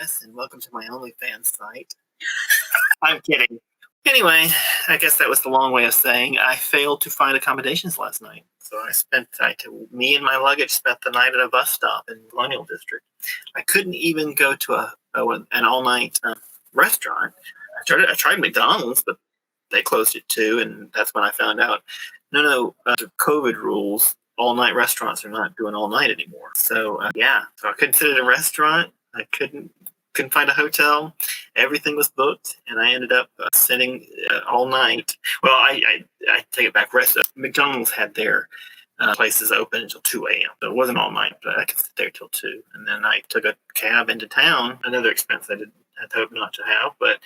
Wes, and welcome to my OnlyFans site. I'm kidding. Anyway, I guess that was the long way of saying I failed to find accommodations last night. So me and my luggage spent the night at a bus stop in the Colonial District. I couldn't even go to an all-night restaurant. I tried McDonald's, but they closed it too, and that's when I found out, the COVID rules, all-night restaurants are not doing all night anymore. So I couldn't sit at a restaurant. I couldn't find a hotel. Everything was booked, and I ended up sitting all night. Well, I take it back. McDonald's had their places open until 2 a.m. So it wasn't all night, but I could sit there till 2. And then I took a cab into town, another expense I had hoped not to have, but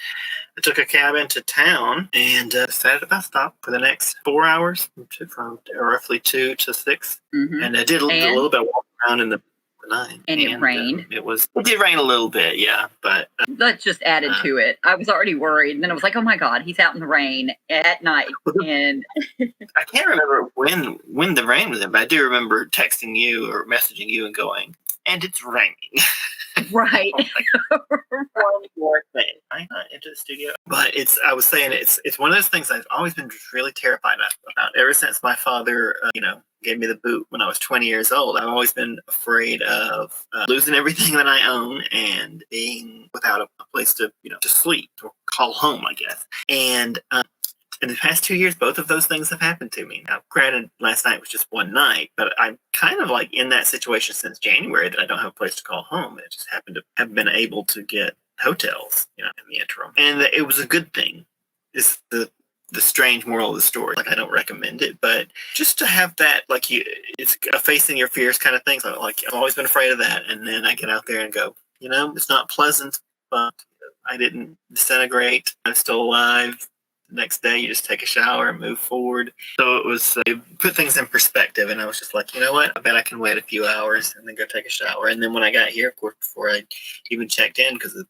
I took a cab into town and sat at a bus stop for the next 4 hours, from roughly 2 to 6. Mm-hmm. And I did a little bit of walking around in the night. And it rained. It did rain a little bit, yeah, but that just added to it. I was already worried, and then I was like, "Oh my God, he's out in the rain at night." And I can't remember when the rain was in, but I do remember texting you or messaging you and going, "And it's raining." Right. One more thing. I'm not into the studio, but I was saying it's one of those things I've always been really terrified about. Ever since my father, gave me the boot when I was 20 years old, I've always been afraid of losing everything that I own and being without a place to sleep or call home, I guess. And in the past 2 years, both of those things have happened to me. Now, granted, last night was just one night, but I'm kind of like in that situation since January that I don't have a place to call home. I just happened to have been able to get hotels, in the interim. And it was a good thing. It's the strange moral of the story. Like, I don't recommend it, but just to have that, it's a facing your fears kind of thing. So, I've always been afraid of that. And then I get out there and go, it's not pleasant, but I didn't disintegrate. I'm still alive. The next day, you just take a shower and move forward. So it put things in perspective, and I was just like, you know what? I bet I can wait a few hours and then go take a shower. And then when I got here, of course, before I even checked in, because the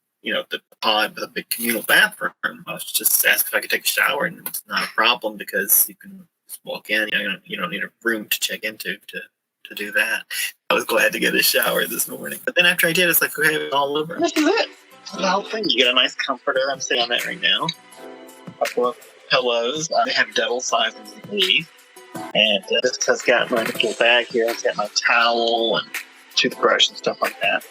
pod with a big communal bathroom, I was just asked if I could take a shower, and it's not a problem because you can just walk in. You don't need a room to check into to do that. I was glad to get a shower this morning. But then after I did, it's like, okay, it's all over. This is it. The whole thing. You get a nice comforter. I'm sitting on that right now. A couple of pillows. They have double sizes of these. And this has got my little bag here. It's got my towel and toothbrush and stuff like that.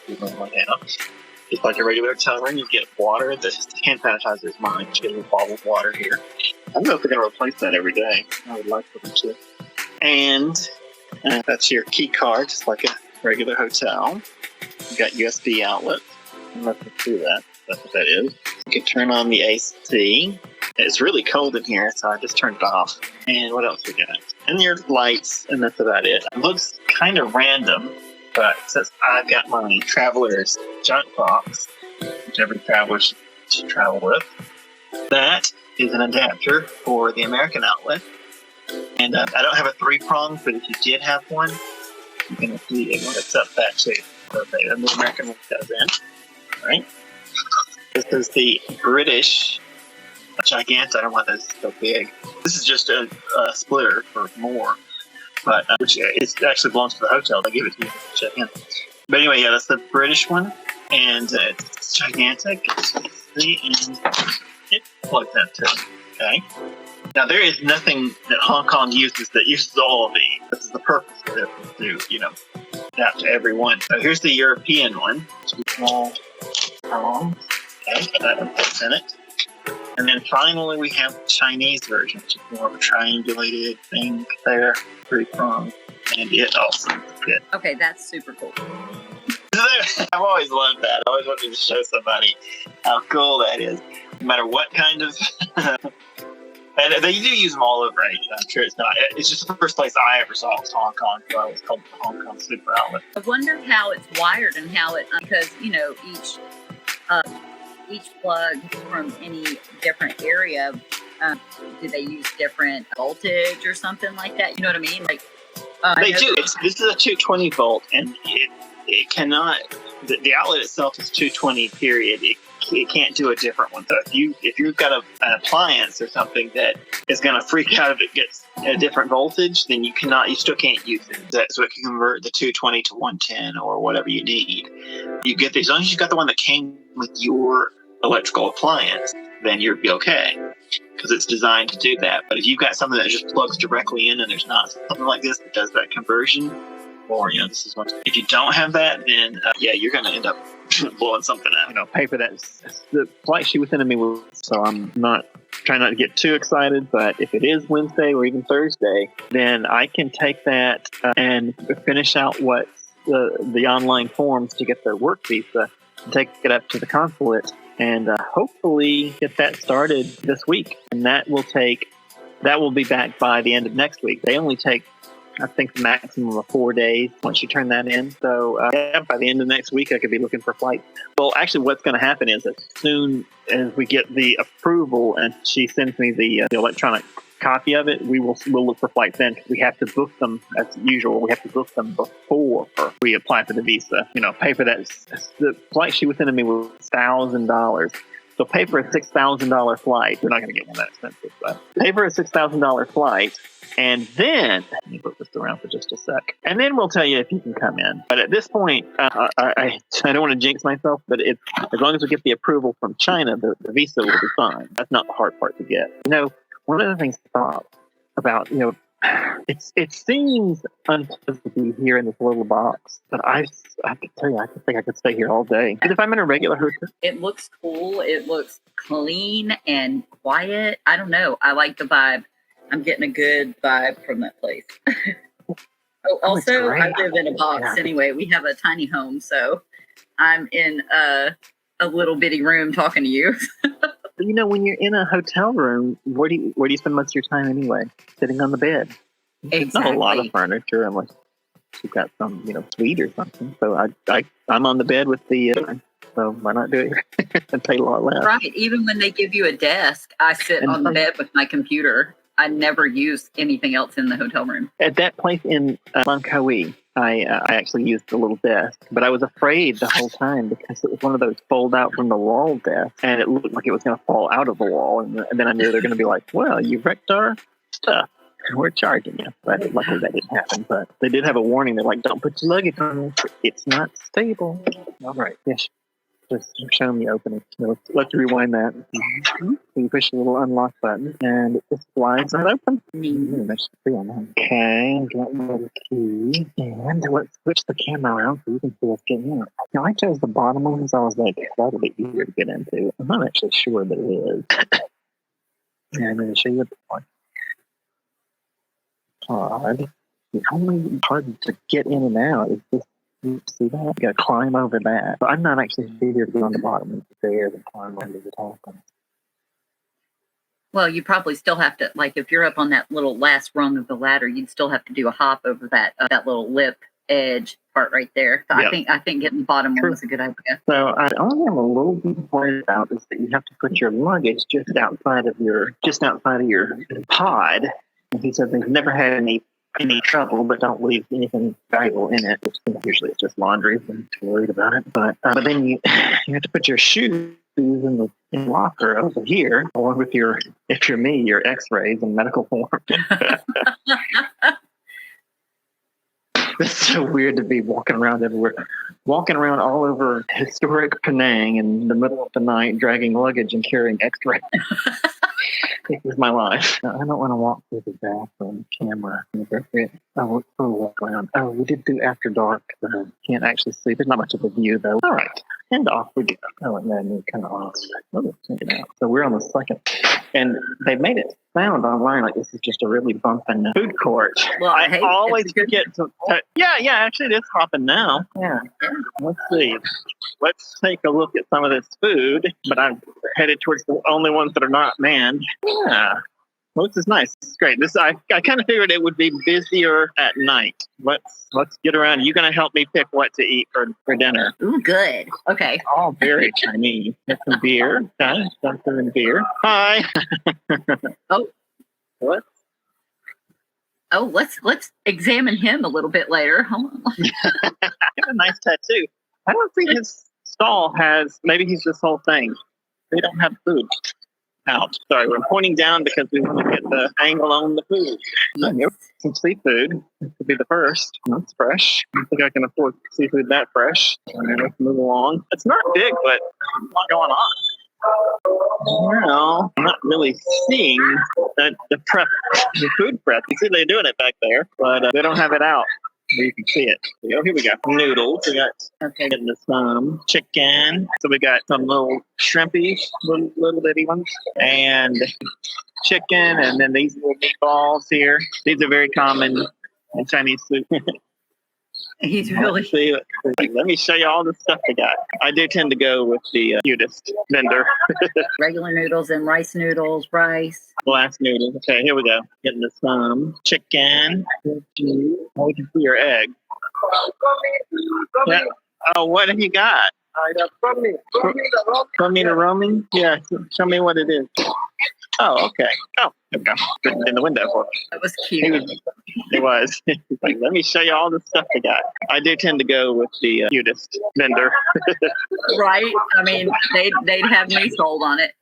Just like a regular hotel room, you get water. The hand sanitizer is mine. You get a little bottle of water here. I don't know if they're going to replace that every day. I would like for them to. And that's your key card, just like a regular hotel. You got USB outlets. Let's do that. That's what that is. You can turn on the AC. It's really cold in here, so I just turned it off. And what else we got? And your lights, and that's about it. It looks kind of random, but since I've got my traveler's junk box, which every traveler should travel with, that is an adapter for the American outlet. And I don't have a 3-prong, but if you did have one, you can see it will accept that too. Okay, and the American one goes in. All right. This is the British gigantic. I don't want this so big. This is just a splitter for more, but which it actually belongs to the hotel. They give it to you to check in. But anyway, that's the British one, and it's gigantic. And it plugs in too. Okay. Now there is nothing that Hong Kong uses that uses all of these. This is the purpose of it, to adapt to everyone. So here's the European one. Small. Okay, that one fits in it. And then finally, we have the Chinese version, which is more of a triangulated thing there, 3-prong, and it also fits. Okay, that's super cool. I've always loved that. I always wanted to show somebody how cool that is. No matter what kind of... and they do use them all over Asia. I'm sure it's not. It's just the first place I ever saw was Hong Kong, so I was called the Hong Kong Super Outlet. I wonder how it's wired and how it... Because, each plug from any different area, do they use different voltage or something like that? You know what I mean? They do. This is a 220 volt, and it cannot. The outlet itself is 220. Period. It can't do a different one. So if you've got an appliance or something that is going to freak out if it gets a different voltage, then you still can't use it. So it can convert the 220 to 110 or whatever you need. You get as long as you got the one that came with your electrical appliance, then you'll be okay, because it's designed to do that. But if you've got something that just plugs directly in and there's not something like this that does that conversion, or this is what. If you don't have that, then you're going to end up blowing something out. Pay for that. The flight she was sending me was, so I'm trying not to get too excited, but if it is Wednesday or even Thursday, then I can take that and finish out what the online forms to get the work visa, and take it up to the consulate, and hopefully get that started this week. And that will be back by the end of next week. They only take, I think, the maximum of 4 days once you turn that in. So by the end of next week, I could be looking for flights. Well, actually, what's going to happen is as soon as we get the approval and she sends me the electronic copy of it, we'll look for flights then. We have to book them as usual. We have to book them before we apply for the visa. Pay for that. The flight she was sending me was $1,000. So pay for a $6,000 flight. We're not going to get one that expensive, but pay for a $6,000 flight. And then, let me put this around for just a sec. And then we'll tell you if you can come in. But at this point, I don't want to jinx myself, but as long as we get the approval from China, the visa will be fine. That's not the hard part to get. One of the things I thought about, it seems unpleasant to be here in this little box, but I can tell you, I think I could stay here all day. But if I'm in a regular hotel, it looks cool. It looks clean and quiet. I don't know. I like the vibe. I'm getting a good vibe from that place. Also, I live in a box anyway. We have a tiny home, so I'm in a little bitty room talking to you. But when you're in a hotel room, where do you spend most of your time anyway? Sitting on the bed. Exactly. It's not a lot of furniture unless you've got some, suite or something. So I'm on the bed with the. So why not do it here and pay a lot less? Right. Even when they give you a desk, I sit on the bed with my computer. I never use anything else in the hotel room. At that place in M Qube, I actually used the little desk, but I was afraid the whole time because it was one of those fold out from the wall desks, and it looked like it was going to fall out of the wall. And then I knew they're going to be like, "Well, you wrecked our stuff. We're charging you." But luckily that didn't happen. But they did have a warning. They're like, "Don't put your luggage on it. It's not stable." All right. Yes. Just show me open it. Let's rewind that. You push the little unlock button, and it just slides right open. That's free on that. Okay, got my key, and let's switch the camera around so you can see what's getting in. Now, I chose the bottom one because I was like, that'll be easier to get into. I'm not actually sure that it is. Yeah, I'm going to show you the one. Pod. The only part to get in and out is this. See that? You gotta climb over that. But I'm not actually easier to go on the bottom of the stairs and climb over the top. Well, you probably still have to, like, if you're up on that little last rung of the ladder, you'd still have to do a hop over that little lip edge part right there. So yep. I think getting the bottom one was a good idea. So I only am a little bit worried about is that you have to put your luggage just outside of your pod. And he said they've never had any trouble, but don't leave anything valuable in it, which usually it's just laundry. I'm too worried about it. But then you have to put your shoes in the locker over here, along with your X-rays and medical form. It's so weird to be walking around everywhere. Walking around all over historic Penang in the middle of the night, dragging luggage and carrying X-rays. This is my life. I don't want to walk through the bathroom camera. We'll walk around. Oh, we did do after dark. Can't actually see. There's not much of a view, though. All right. And off we go. Oh, and then we kind of off. Check it out. So we're on the second. And they made it sound online like this is just a really bumping food court. Well, I always forget to... Yeah, actually it is hopping now. Yeah. Let's see. Let's take a look at some of this food. But I'm headed towards the only ones that are not manned. Yeah. Well, this is nice. This is great. I kind of figured it would be busier at night. Let's get around. You're going to help me pick what to eat for dinner. Ooh, good. Okay. All very Chinese. Get some beer. Okay. Something in beer. Hi. Oh. What? Oh, let's examine him a little bit later. Hold on. He got a nice tattoo. I don't think his stall has. Maybe he's this whole thing. They don't have food out. Sorry, we're pointing down because we want to get the angle on the food. Yep, some seafood. This could be the first. That's fresh. I don't think I can afford seafood that fresh. All right, let's move along. It's not big, but a lot going on. Well, I'm not really seeing the food prep. You see they're doing it back there, but they don't have it out. You can see it. Here we go. Noodles. We got getting some chicken. So we got some little shrimpy, little bitty ones, and chicken, and then these little meatballs here. These are very common in Chinese food. He's really. Let me show you all the stuff they got. I do tend to go with the cutest vendor. Regular noodles and rice noodles, Glass noodles. Okay, here we go. Getting some chicken. Oh, you can see your egg. Yeah. Oh, what have you got? Show me the roaming? Yeah, show me what it is. Oh, okay. Oh, okay. Put it in the window for me. That was cute. It was. Like, let me show you all the stuff they got. I do tend to go with the cutest vendor. Right? I mean, they'd have me sold on it.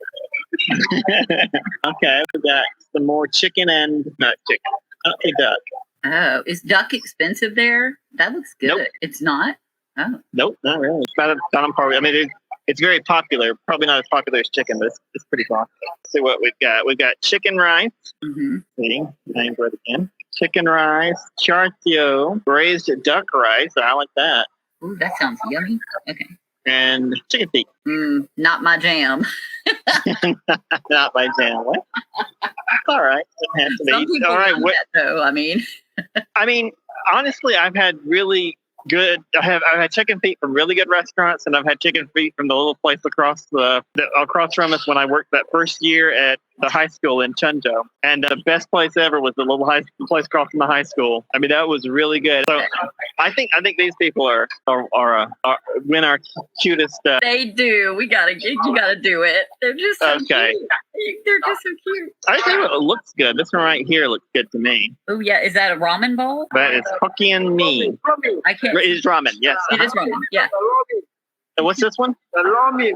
Okay, we got some more chicken and not chicken. Okay, duck. Oh, is duck expensive there? That looks good. Nope. It's not? Oh. Nope, not really. It's not on par. I mean, it's very popular. Probably not as popular as chicken, but it's pretty popular. Let's see what we've got. We've got chicken rice. Mm-hmm. Name for it again. Chicken rice, char siu, braised duck rice. I like that. Ooh, that sounds yummy. Okay. And chicken feet. Not my jam. Not my jam. What? All right. It has to be. Some people all right. What, that, though. I mean, honestly, I've had really good. I've had chicken feet from really good restaurants, and I've had chicken feet from the little place across from us when I worked that first year at the high school in Chenzhou. And the best place ever was the little place across from the high school. I mean, that was really good. So I think these people are win our cutest. They do. You gotta do it. They're just so okay. Cute. They're just so cute. I think it looks good. This one right here looks good to me. Oh yeah, is that a ramen bowl? That is Hokkien mee. I can't. It is ramen. Yes. It is ramen. Yeah. And what's this one? Lomi.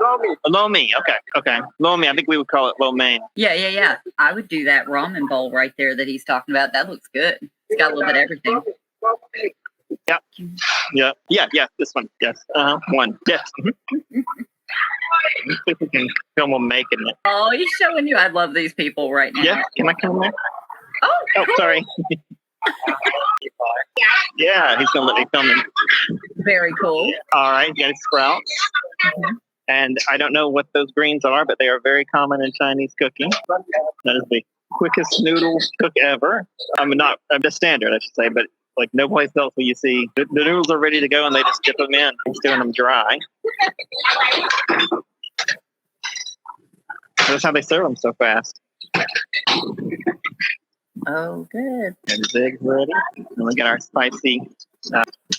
Okay. Lomi. I think we would call it lo mein. Yeah. I would do that ramen bowl right there that he's talking about. That looks good. It's got a little bit of everything. Yep. Yeah. This one. Yes. One. Yes. Mm-hmm. Let's see if we can film them making it. Oh, he's showing you. I love these people right now. Yeah. Can I come there? Oh, cool. Sorry. Yeah, he's gonna let me film him. Very cool. All right, got sprouts. Mm-hmm. And I don't know what those greens are, but they are very common in Chinese cooking. That is the quickest noodle cook ever. The standard, I should say, but like no place else will you see the noodles are ready to go and they just dip them in. Just doing them dry. That's how they serve them so fast. Oh, good. And the eggs ready. And we got our spicy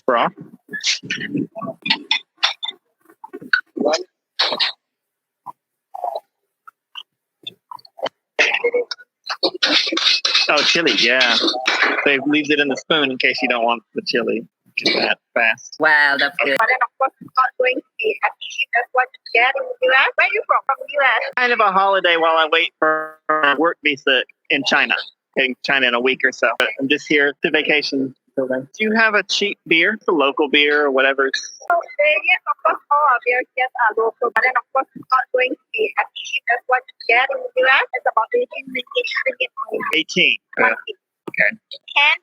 broth. Oh, chili, yeah. They leave it in the spoon in case you don't want the chili that fast. Wow, that's good. But then, of course, it's not going to be as cheap as what you get in the U.S. Where are you from? From the U.S. Kind of a holiday while I wait for a work visa in China. In China in a week or so. But I'm just here to vacation. Do you have a cheap beer? A local beer or whatever? So, yes, of course, all our beers here are local. But then, of course, it's not going to be as cheap as what you get in the U.S. It's about 18. Okay. Can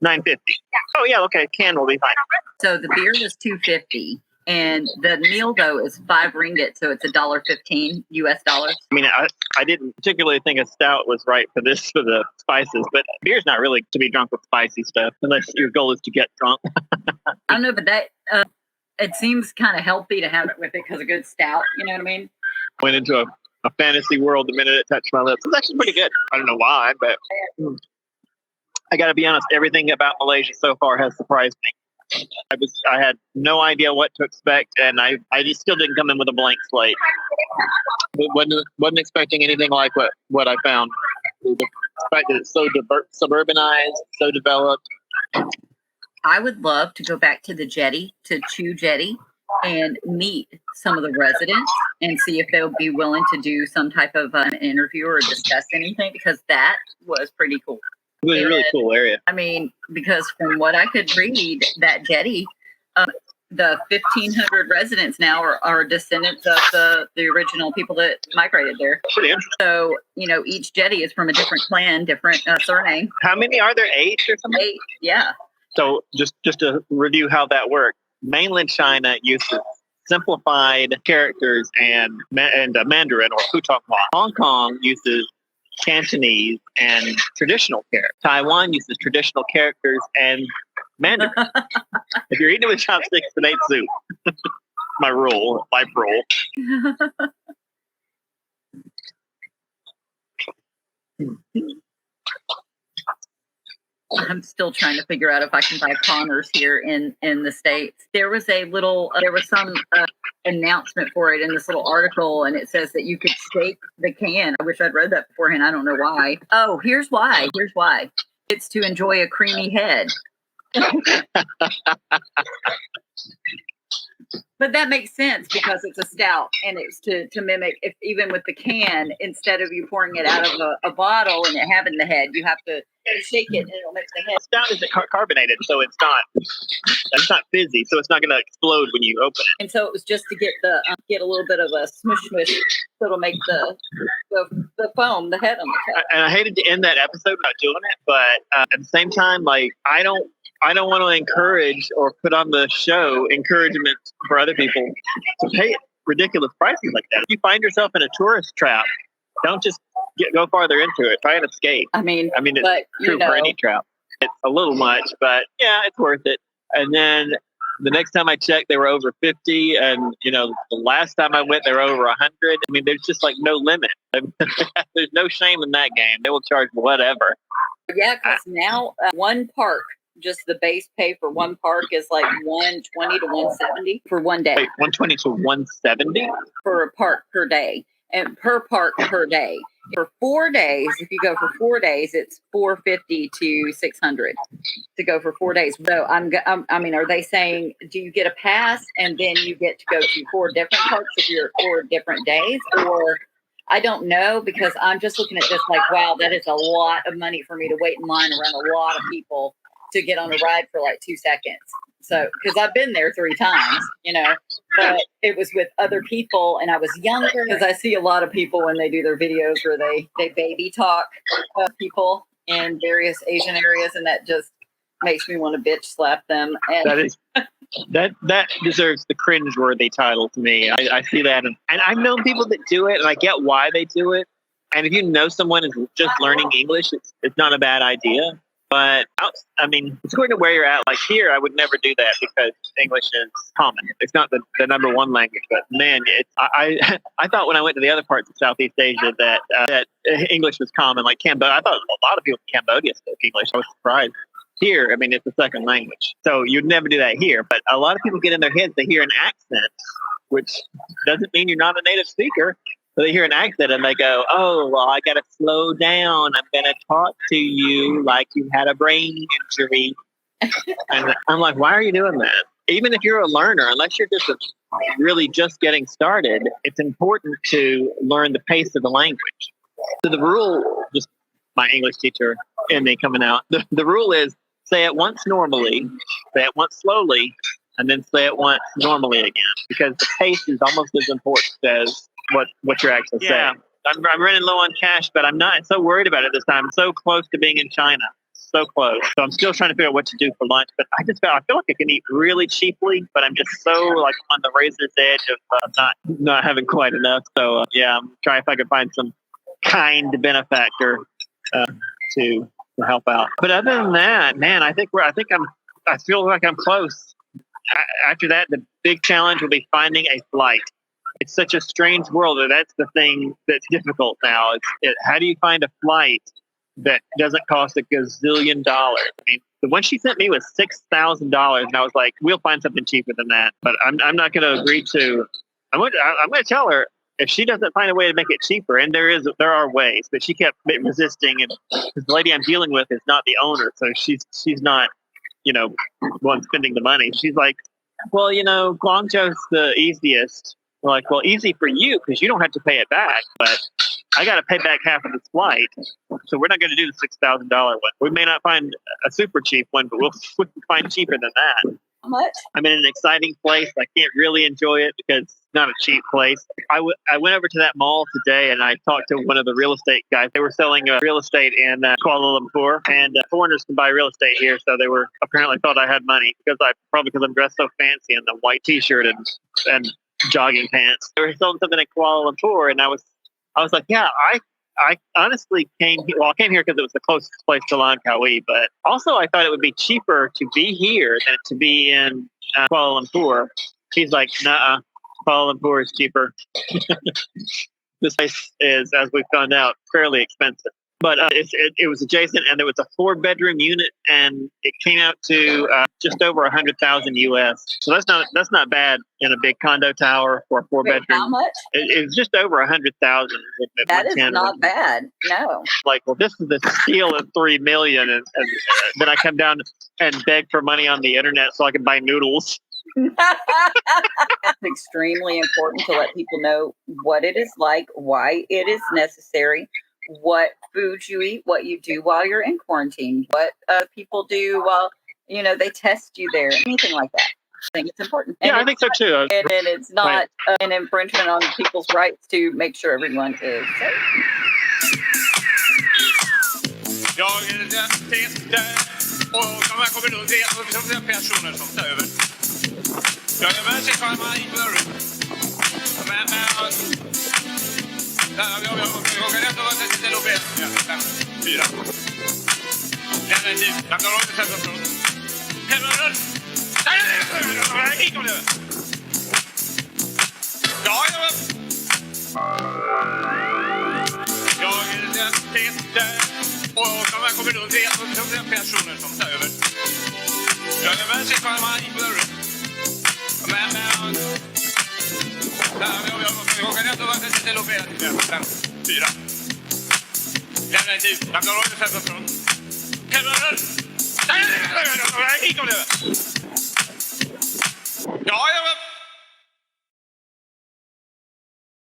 $9.50. Yeah. Oh yeah, okay. Can will be fine. So the beer was $2.50, and the meal though is 5 ringgit, so it's $1.15 US dollars. I mean, I didn't particularly think a stout was right for the spices, but beer's not really to be drunk with spicy stuff unless your goal is to get drunk. I don't know, but that it seems kind of healthy to have it with it because a good stout. You know what I mean? Went into a fantasy world the minute it touched my lips. It's actually pretty good. I don't know why, but I got to be honest. Everything about Malaysia so far has surprised me. I had no idea what to expect, and I just still didn't come in with a blank slate. Wasn't expecting anything like what I found. The fact that it's so suburbanized, so developed. I would love to go back to the jetty, to Chu Jetty, and meet some of the residents and see if they'll be willing to do some type of an interview or discuss anything, because that was pretty cool. It was a really cool area. I mean, because from what I could read, that jetty, the 1,500 residents now are descendants of the original people that migrated there. Pretty interesting. So, each jetty is from a different clan, different surname. How many are there? 8 or something? 8, yeah. So just to review how that works, mainland China uses simplified characters and Mandarin or Putonghua. Hong Kong uses Cantonese and traditional characters. Taiwan uses traditional characters and Mandarin. If you're eating with chopsticks, it ain't soup. My rule, life rule. I'm still trying to figure out if I can buy Connors here in the States. There was some announcement for it in this little article, and it says that you could shake the can. I wish I'd read that beforehand. I don't know why. Oh, here's why. It's to enjoy a creamy head. But that makes sense because it's a stout, and it's to mimic, if even with the can, instead of you pouring it out of a bottle and it having the head, you have to shake it and it'll make the head. Stout isn't carbonated, so it's not fizzy, so it's not going to explode when you open it. And so it was just to get a little bit of a smush, so it'll make the foam, the head on the top. And I hated to end that episode by doing it, but at the same time, like I don't want to encourage or put on the show encouragement for other people to pay ridiculous prices like that. If you find yourself in a tourist trap, don't just go farther into it. Try and escape. I mean, it's true for any trap. It's a little much, but yeah, it's worth it. And then the next time I checked, they were over 50. And, the last time I went, they were over 100. I mean, there's just like no limit. There's no shame in that game. They will charge whatever. Yeah, because now one park, just the base pay for one park is like $120 to $170 for one day. Wait, $120 to $170 for a park per day, and per park per day. For 4 days, if you go for 4 days, it's $450 to $600 to go for 4 days. So are they saying, do you get a pass and then you get to go to 4 different parks if you're at 4 different days, or? I don't know, because I'm just looking at this like, wow, that is a lot of money for me to wait in line around a lot of people to get on a ride for like 2 seconds. So, because I've been there 3 times, but it was with other people and I was younger, because I see a lot of people when they do their videos where they baby talk people in various Asian areas, and that just makes me want to bitch slap them. And that deserves the cringeworthy title to me. I see that, and I've known people that do it, and I get why they do it. And if you know someone is just learning English, it's not a bad idea. But it's according to where you're at. Like here, I would never do that because English is common. It's not the number one language, but man, I thought when I went to the other parts of Southeast Asia that English was common. Like Cambodia, I thought a lot of people in Cambodia spoke English. I was surprised. Here, it's a second language, so you'd never do that here. But a lot of people get in their heads, they hear an accent, which doesn't mean you're not a native speaker. So they hear an accent and they go, oh, well, I got to slow down. I'm going to talk to you like you had a brain injury. And I'm like, why are you doing that? Even if you're a learner, unless you're really just getting started, it's important to learn the pace of the language. So the rule, just my English teacher and me coming out, the rule is say it once normally, say it once slowly, and then say it once normally again, because the pace is almost as important as what you're actually saying. I'm running low on cash, but I'm not so worried about it this time. I'm so close to being in China. So close. So I'm still trying to figure out what to do for lunch, but I feel like I can eat really cheaply, but I'm just so like on the razor's edge of not having quite enough. So I'm trying if I could find some kind benefactor to help out. But other than that, man, I feel like I'm close. After that, the big challenge will be finding a flight. It's such a strange world that that's the thing that's difficult now. How do you find a flight that doesn't cost a gazillion dollars? I mean, the one she sent me was $6,000, and I was like, we'll find something cheaper than that. But I'm not going to agree to. I'm going to tell her if she doesn't find a way to make it cheaper, and there are ways, but she kept resisting, and because the lady I'm dealing with is not the owner, so she's not, one spending the money. She's like, well, Guangzhou's the easiest. We're like, well, easy for you because you don't have to pay it back, but I got to pay back half of this flight, so we're not going to do the $6,000 one. We may not find a super cheap one, but we'll find cheaper than that. How much? I'm in an exciting place. I can't really enjoy it because it's not a cheap place. I went over to that mall today and I talked to one of the real estate guys. They were selling real estate in Kuala Lumpur, and foreigners can buy real estate here. So they were apparently thought I had money because I'm dressed so fancy in the white T-shirt and jogging pants. They were selling something in Kuala Lumpur, and I was like, yeah, I honestly came here. Well, I came here because it was the closest place to Langkawi, but also I thought it would be cheaper to be here than to be in Kuala Lumpur. He's like, nah, Kuala Lumpur is cheaper. This place is, as we found out, fairly expensive. But it was adjacent, and there was a 4-bedroom unit, and it came out to just over 100,000 US. So that's not bad in a big condo tower for a 4-bedroom. How much? It was just over 100,000. That is not bad. No. Like, well, this is the steal of $3 million, and then I come down and beg for money on the internet so I can buy noodles. It's extremely important to let people know what it is like, why it is necessary, what foods you eat, what you do while you're in quarantine, what people do while they test you there, anything like that. I think it's important. Yeah, I think so too. And it's not an infringement on people's rights to make sure everyone is safe. Jag är den och de kommer då se personer som tar över. Jag är med sig själva i blurren. Men jag kan ändå vara till och med 4. Den är tid. Jag kan inte sätta från. Hemmerön! Nej, gick om det. Ja, jag är den och de kommer då se personer som tar över. Jag är med sig själva i blurren. Men jag kan ändå vara till och med 4. Den är tid. Jag kan inte sätta från. Hemmerön! Nej, gick om det. Ja,